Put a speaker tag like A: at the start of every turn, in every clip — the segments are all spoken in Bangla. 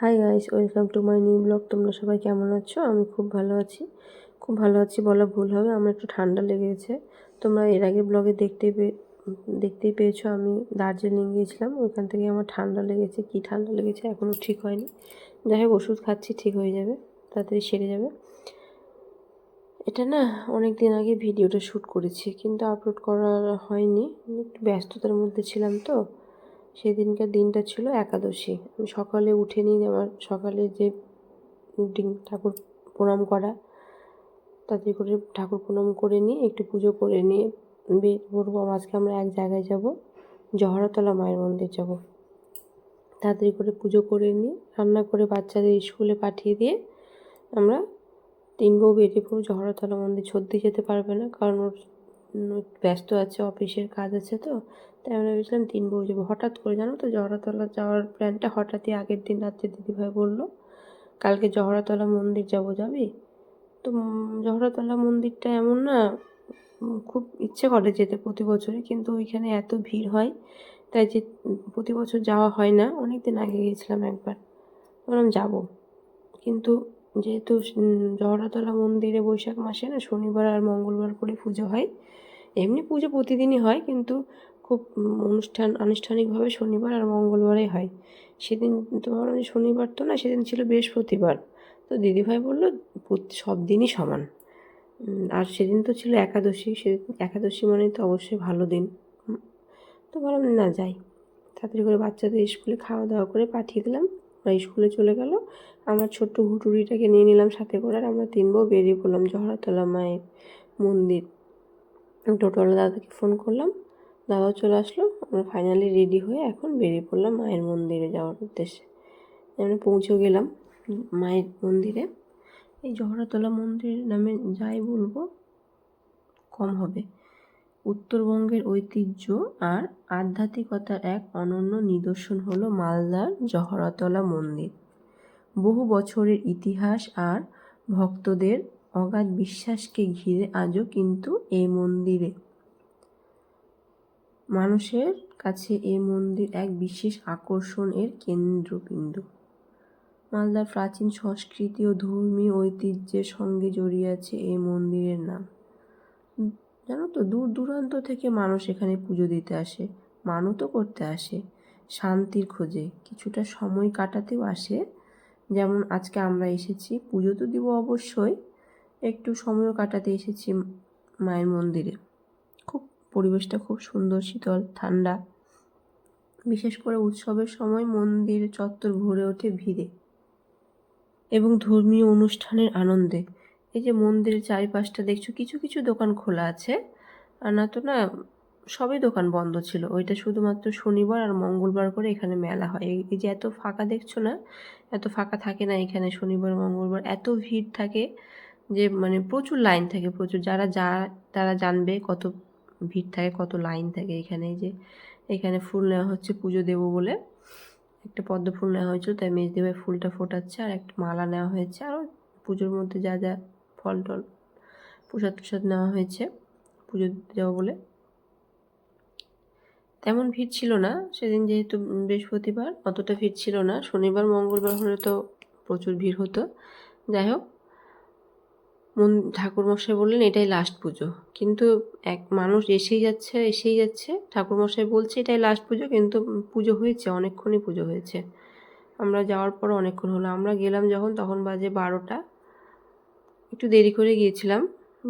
A: Hi guys, welcome to my new blog. তোমরা সবাই কেমন আছো? আমি খুব ভালো আছি। খুব ভালো আছি বলা ভুল হবে, আমার একটু ঠান্ডা লেগেছে। তোমরা এর আগে ব্লগে দেখতেই পেয়েছো আমি দার্জিলিং গিয়েছিলাম। ওইখান থেকে আমার ঠান্ডা লেগেছে। কি ঠান্ডা লেগেছে এখনও ঠিক হয়নি। যাই হোক, ওষুধ খাচ্ছি, ঠিক হয়ে যাবে, তাড়াতাড়ি সেরে যাবে। এটা না অনেক দিন আগে ভিডিওটা শ্যুট করেছি, কিন্তু আপলোড করা হয়নি, একটু ব্যস্ততার মধ্যে ছিলাম তো। সেদিনকার দিনটা ছিল একাদশী। আমি সকালে উঠে নিয়ে আমার সকালে যে রুটিন ঠাকুর প্রণাম করা, তাড়াতাড়ি করে ঠাকুর প্রণাম করে নিয়ে একটু পুজো করে নিয়ে বের করবো। আজকে আমরা এক জায়গায় যাব, জহরাতলা মায়ের মন্দির যাব। তাড়াতাড়ি করে পুজো করে নিয়ে রান্না করে বাচ্চাদের স্কুলে পাঠিয়ে দিয়ে আমরা তিন বউ বেরিয়ে পড়ব। জহরাতলা মন্দির সত্যি যেতে পারবে না, কারণ ওর ব্যস্ত আছে, অফিসের কাজ আছে, তো তাই আমরা ভেবেছিলাম তিন বউ যাবো। হঠাৎ করে জানো তো, জহরাতলা যাওয়ার প্ল্যানটা হঠাৎই আগের দিন রাত্রে দিদিভাই বললো কালকে জহরাতলা মন্দির যাবি? তো জহরাতলা মন্দিরটা এমন না, খুব ইচ্ছে করে যেতে প্রতি বছরই, কিন্তু ওইখানে এত ভিড় হয়, তাই যে প্রতি বছর যাওয়া হয় না। অনেক দিন আগে গিয়েছিলাম একবার, বললাম যাবো। কিন্তু যেহেতু জহরাতলা মন্দিরে বৈশাখ মাসে না শনিবার আর মঙ্গলবার করে পুজো হয়। এমনি পুজো প্রতিদিনই হয়, কিন্তু খুব আনুষ্ঠানিকভাবে শনিবার আর মঙ্গলবারে হয়। সেদিন তো ভাবলাম যে শনিবার তো না, সেদিন ছিল বৃহস্পতিবার। তো দিদিভাই বললো সব দিনই সমান। আর সেদিন তো ছিল একাদশী, একাদশী মানে তো অবশ্যই ভালো দিন। তো ভাবলাম না, যাই। তাড়াতাড়ি করে বাচ্চাদের স্কুলে খাওয়া দাওয়া করে পাঠিয়ে দিলাম, ওরা স্কুলে চলে গেল। আমার ছোট্ট হুটুরিটাকে নিয়ে নিলাম সাথে করে, আর আমরা তিন বউ বেরিয়ে পড়লাম জহরাতলা মায়ের মন্দির। টোটোওয়ালা দাদাকে ফোন করলাম, দাদাও চলে আসলো। আমরা ফাইনালি রেডি হয়ে এখন বেরিয়ে পড়লাম মায়ের মন্দিরে যাওয়ার উদ্দেশ্যে। আমরা পৌঁছে গেলাম মায়ের মন্দিরে। এই জহরাতলা মন্দির নামে যাই বলবো কম হবে। উত্তরবঙ্গের ঐতিহ্য আর আধ্যাত্মিকতার এক অনন্য নিদর্শন হলো মালদার জহরাতলা মন্দির। বহু বছরের ইতিহাস আর ভক্তদের অগাধ বিশ্বাসকে ঘিরে আজও কিন্তু এই মন্দিরে মানুষের কাছে এই মন্দির এক বিশেষ আকর্ষণের কেন্দ্রবিন্দু। মালদার প্রাচীন সংস্কৃতি ও ধর্মীয় ঐতিহ্যের সঙ্গে জড়িয়ে আছে এই মন্দিরের নাম। জানো তো, দূর দূরান্ত থেকে মানুষ এখানে পুজো দিতে আসে, মানতও করতে আসে, শান্তির খোঁজে, কিছুটা সময় কাটাতেও আসে। যেমন আজকে আমরা এসেছি, পুজো তো দিব অবশ্যই, একটু সময়ও কাটাতে এসেছি মায়ের মন্দিরে। খুব পরিবেশটা খুব সুন্দর, শীতল ঠান্ডা। বিশেষ করে উৎসবের সময় মন্দির চত্বর ভরে ওঠে ভিড়ে এবং ধর্মীয় অনুষ্ঠানের আনন্দে। এই যে মন্দিরের চারিপাশটা দেখছো, কিছু কিছু দোকান খোলা আছে, আর না তো না সবই দোকান বন্ধ ছিল। ওইটা শুধুমাত্র শনিবার আর মঙ্গলবার করে এখানে মেলা হয়। এই যে এত ফাঁকা দেখছো না, এত ফাঁকা থাকে না এখানে শনিবার মঙ্গলবার। এত ভিড় থাকে যে মানে প্রচুর লাইন থাকে, প্রচুর। তারা জানবে কত ভিড় থাকে, কত লাইন থাকে এখানে। যে এখানে ফুল নেওয়া হচ্ছে পুজো দেবো বলে, একটা পদ্ম ফুল নেওয়া হয়েছিল, তাই মেজদিভাই ফুলটা ফোটাচ্ছে, আর একটা মালা নেওয়া হয়েছে, আরও পুজোর মধ্যে যা যা ফল টল প্রসাদ টসাদ নেওয়া হয়েছে পুজো দেওয়া বলে। তেমন ভিড় ছিল না সেদিন, যেহেতু বৃহস্পতিবার অতটা ভিড় ছিল না। শনিবার মঙ্গলবার হলে তো প্রচুর ভিড় হতো। যাই হোক, ঠাকুরমশাই বললেন এটাই লাস্ট পুজো, কিন্তু এক মানুষ এসেই যাচ্ছে। ঠাকুরমশাই বলছে এটাই লাস্ট পুজো, কিন্তু পুজো হয়েছে, অনেকক্ষণই পুজো হয়েছে। আমরা যাওয়ার পর অনেকক্ষণ হলো। আমরা গেলাম যখন, তখন বাজে 12টা। একটু দেরি করে গিয়েছিলাম,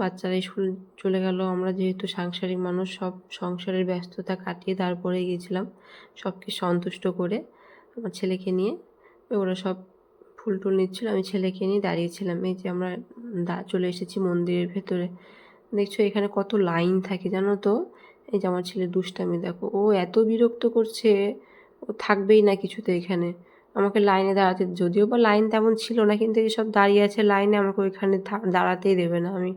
A: বাচ্চারা স্কুল চলে গেল। আমরা যেহেতু সাংসারিক মানুষ, সব সংসারের ব্যস্ততা কাটিয়ে তারপরে গিয়েছিলাম সবকে সন্তুষ্ট করে আমার ছেলেকে নিয়ে। ওরা সব ফুল টুল নিচ্ছিল, আমি ছেলেকে নিয়ে দাঁড়িয়েছিলাম। এই যে আমরা চলে এসেছি মন্দিরের ভেতরে। দেখছো এখানে কত লাইন থাকে জানো তো। এই যে আমার ছেলে দুষ্টামি দেখো, ও এত বিরক্ত করছে, ও থাকবেই না কিছুতে এখানে। আমাকে লাইনে দাঁড়াতে, যদিও বা লাইন তেমন ছিল না, কিন্তু সব দাঁড়িয়ে আছে লাইনে, আমাকে ওইখানে দাঁড়াতেই দেবে না। আমি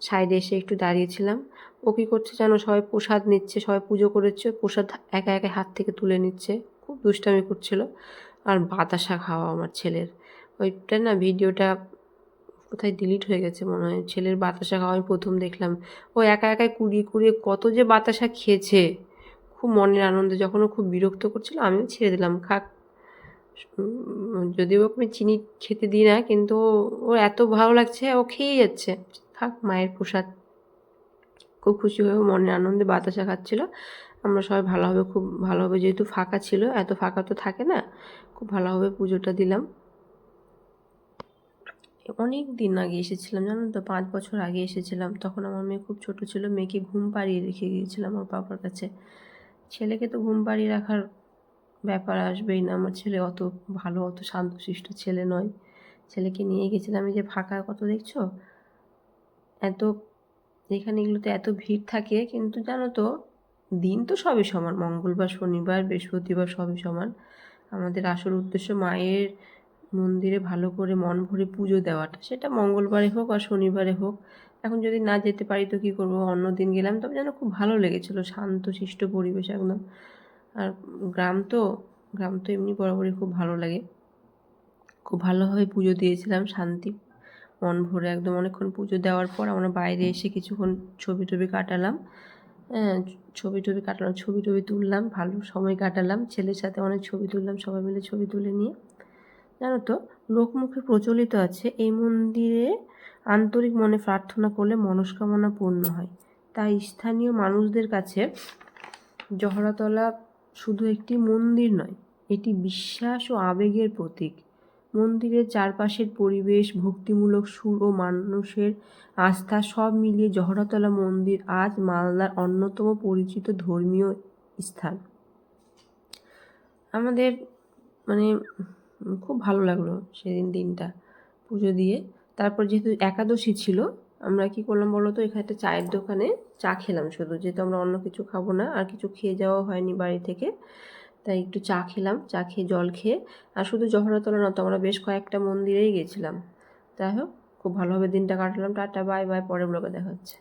A: সাইডে এসে একটু দাঁড়িয়েছিলাম। ও কী করছে জানো, সবাই প্রসাদ নিচ্ছে, সবাই পুজো করেছে, প্রসাদ একা একা হাত থেকে তুলে নিচ্ছে, খুব দুষ্টামি করছিল। আর বাতাসা খাওয়া আমার ছেলের, ওইটা না ভিডিওটা কোথায় ডিলিট হয়ে গেছে মনে হয়। ছেলের বাতাসা খাওয়া আমি প্রথম দেখলাম। ও একা একাই কুড়িয়ে কুড়িয়ে কত যে বাতাসা খেয়েছে, খুব মনের আনন্দে। যখন ও খুব বিরক্ত করছিল আমিও ছেড়ে দিলাম, খাক। যদিও ওকে আমি চিনি খেতে দিই না, কিন্তু ওর এত ভালো লাগছে, ও খেয়েই যাচ্ছে। থাক, মায়ের প্রসাদ। খুব খুশি হয়ে মনের আনন্দে বাতাসা খাচ্ছিল। আমরা সবাই ভালোভাবে, খুব ভালোভাবে, যেহেতু ফাঁকা ছিল, এত ফাঁকা তো থাকে না, খুব ভালোভাবে পুজোটা দিলাম। অনেক দিন আগে এসেছিলাম, জানো তো, 5 বছর আগে এসেছিলাম। তখন আমার মেয়ে খুব ছোট ছিল, মেয়েকে ঘুম পাড়িয়ে রেখে গিয়েছিলাম ওর বাবার কাছে। ছেলেকে তো ঘুম পাড়িয়ে রাখার ব্যাপার আসবেই না, আমার ছেলে অত ভালো, অত শান্তশিষ্ট ছেলে নয়। ছেলেকে নিয়ে গেছিলাম। এই যে ফাঁকা কত দেখছো, এত, এখানে এগুলোতে এত ভিড় থাকে, কিন্তু জানো তো, দিন তো সবই সমান, মঙ্গলবার, শনিবার, বৃহস্পতিবার সবই সমান। আমাদের আসল উদ্দেশ্য মায়ের মন্দিরে ভালো করে মন ভরে পুজো দেওয়াটা, সেটা মঙ্গলবারে হোক আর শনিবারে হোক। এখন যদি না যেতে পারি তো কী করবো, অন্য দিন গেলাম। তবে যেন খুব ভালো লেগেছিলো, শান্তশিষ্ট পরিবেশ একদম। আর গ্রাম তো, গ্রাম তো এমনি বরাবরই খুব ভালো লাগে। খুব ভালোভাবে পুজো দিয়েছিলাম, শান্তি মন ভরে একদম। অনেকক্ষণ পুজো দেওয়ার পর আমরা বাইরে এসে কিছুক্ষণ ছবি টবি কাটালাম। হ্যাঁ, ছবি টবি তুললাম, ভালো সময় কাটালাম। ছেলের সাথে অনেক ছবি তুললাম, সবাই মিলে ছবি তুলে নিয়ে। জানো তো, লোকমুখে প্রচলিত আছে এই মন্দিরে আন্তরিক মনে প্রার্থনা করলে মনস্কামনা পূর্ণ হয়। তাই স্থানীয় মানুষদের কাছে জহরাতলা শুধু একটি মন্দির নয়, এটি বিশ্বাস ও আবেগের প্রতীক। মন্দিরের চারপাশের পরিবেশ, ভক্তিমূলক সুর ও মানুষের আস্থা সব মিলিয়ে জহরাতলা মন্দির আজ মালদার অন্যতম পরিচিত ধর্মীয় স্থান। আমাদের মানে খুব ভালো লাগলো সেদিন দিনটা পুজো দিয়ে। তারপর যেহেতু একাদশী ছিল, আমরা কি করলাম বলো তো, এখানে একটা চায়ের দোকানে চা খেলাম শুধু, যেহেতু আমরা অন্য কিছু খাবো না, আর কিছু খেয়ে যাওয়া হয়নি বাড়ি থেকে। তাই একটু চা খেলাম, চা খেয়ে জল খেয়ে। আর শুধু জহরাতলা না তো, আমরা বেশ কয়েকটা মন্দিরেই গেছিলাম। যাই হোক, খুব ভালোভাবে দিনটা কাটালাম। টাটা, বাই বাই, পরের ব্লগে দেখা হচ্ছে।